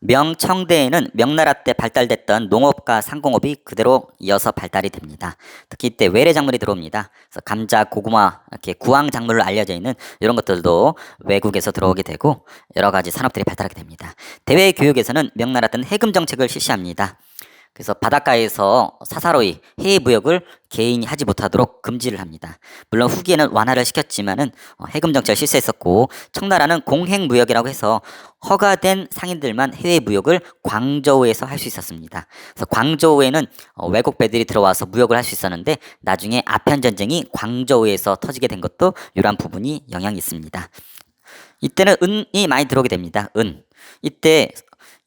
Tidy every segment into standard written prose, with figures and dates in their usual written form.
명청대에는 명나라 때 발달됐던 농업과 상공업이 그대로 이어서 발달이 됩니다. 특히 이때 외래 작물이 들어옵니다. 그래서 감자, 고구마 이렇게 구황 작물로 알려져 있는 이런 것들도 외국에서 들어오게 되고 여러 가지 산업들이 발달하게 됩니다. 대외 교육에서는 명나라 때는 해금 정책을 실시합니다. 그래서 바닷가에서 사사로이 해외 무역을 개인이 하지 못하도록 금지를 합니다. 물론 후기에는 완화를 시켰지만은 해금 정책을 실시했었고 청나라는 공행 무역이라고 해서 허가된 상인들만 해외 무역을 광저우에서 할 수 있었습니다. 그래서 광저우에는 외국 배들이 들어와서 무역을 할 수 있었는데 나중에 아편 전쟁이 광저우에서 터지게 된 것도 이러한 부분이 영향이 있습니다. 이때는 은이 많이 들어오게 됩니다. 은. 이때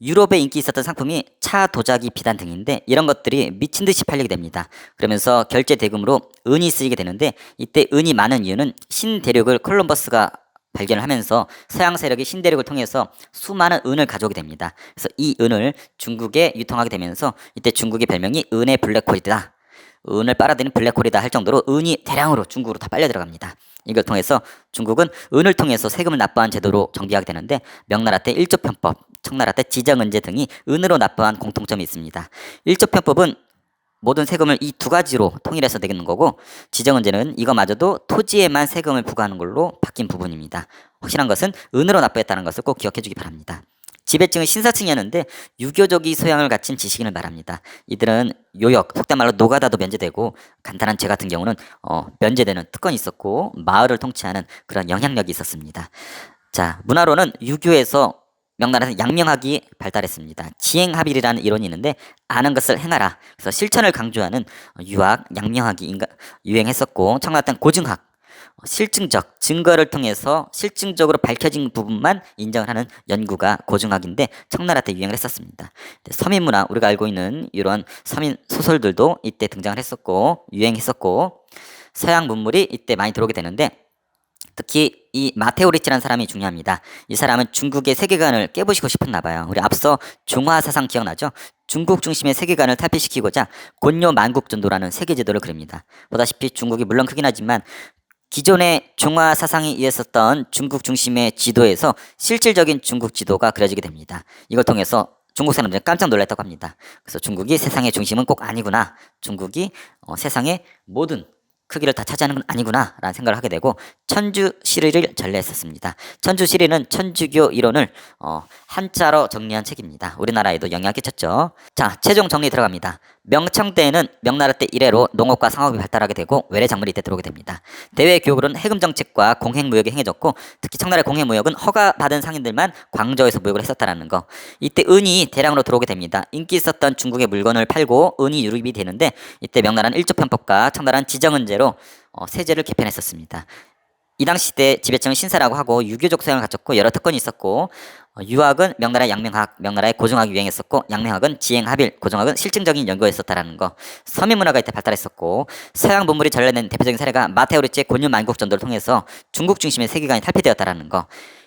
유럽에 인기 있었던 상품이 차, 도자기, 비단 등인데 이런 것들이 미친 듯이 팔리게 됩니다. 그러면서 결제 대금으로 은이 쓰이게 되는데 이때 은이 많은 이유는 신대륙을 콜럼버스가 발견을 하면서 서양 세력이 신대륙을 통해서 수많은 은을 가져오게 됩니다. 그래서 이 은을 중국에 유통하게 되면서 이때 중국의 별명이 은의 블랙홀이다. 은을 빨아들이는 블랙홀이다 할 정도로 은이 대량으로 중국으로 다 빨려 들어갑니다. 이걸 통해서 중국은 은을 통해서 세금을 납부한 제도로 정비하게 되는데 명나라 때 일조편법, 청나라 때 지정은제 등이 은으로 납부한 공통점이 있습니다. 일조편법은 모든 세금을 이 두 가지로 통일해서 내는 거고 지정은제는 이거마저도 토지에만 세금을 부과하는 걸로 바뀐 부분입니다. 확실한 것은 은으로 납부했다는 것을 꼭 기억해 주기 바랍니다. 지배층은 신사층이었는데 유교적인 소양을 갖춘 지식인을 말합니다. 이들은 요역, 속된 말로 노가다도 면제되고 간단한 죄 같은 경우는 면제되는 특권이 있었고 마을을 통치하는 그런 영향력이 있었습니다. 자, 문화로는 유교에서 명나라에서 양명학이 발달했습니다. 지행합일이라는 이론이 있는데 아는 것을 행하라. 그래서 실천을 강조하는 유학, 양명학이 유행했었고 청나라 때는 고증학, 실증적 증거를 통해서 실증적으로 밝혀진 부분만 인정을 하는 연구가 고증학인데 청나라 때 유행을 했었습니다. 서민문화 우리가 알고 있는 이런 서민 소설들도 이때 등장을 했었고 유행했었고 서양 문물이 이때 많이 들어오게 되는데 특히 이 마테오 리치라는 사람이 중요합니다. 이 사람은 중국의 세계관을 깨부시고 싶었나 봐요. 우리 앞서 중화 사상 기억나죠? 중국 중심의 세계관을 탈피시키고자 곤요 만국전도라는 세계제도를 그립니다. 보다시피 중국이 물론 크긴 하지만 기존의 중화 사상이 이었었던 중국 중심의 지도에서 실질적인 중국 지도가 그려지게 됩니다. 이걸 통해서 중국 사람들은 깜짝 놀랐다고 합니다. 그래서 중국이 세상의 중심은 꼭 아니구나. 중국이 세상의 모든 크기를 다 차지하는 건 아니구나 라는 생각을 하게 되고 천주시리를 전래했었습니다. 천주시리는 천주교 이론을 한자로 정리한 책입니다. 우리나라에도 영향을 끼쳤죠. 자, 최종 정리 들어갑니다. 명청때에는 명나라 때 이래로 농업과 상업이 발달하게 되고 외래 작물이 이때 들어오게 됩니다. 대외 교육으로는 해금 정책과 공행 무역이 행해졌고 특히 청나라의 공행 무역은 허가받은 상인들만 광저에서 무역을 했었다는 거. 이때 은이 대량으로 들어오게 됩니다. 인기 있었던 중국의 물건을 팔고 은이 유입이 되는데 이때 명나라는 일조편법과 청나라는 지정은제로 세제를 개편했었습니다. 이 당시 때 지배층은 신사라고 하고 유교적 소양을 갖췄고 여러 특권이 있었고 유학은 명나라의 양명학, 명나라의 고증학이 유행했었고 양명학은 지행합일, 고증학은 실증적인 연구였었다라는 거. 서민문화가 이때 발달했었고 서양 문물이 전래된 대표적인 사례가 마테오 리치의 곤유 만국전도를 통해서 중국 중심의 세계관이 탈피되었다라는 거.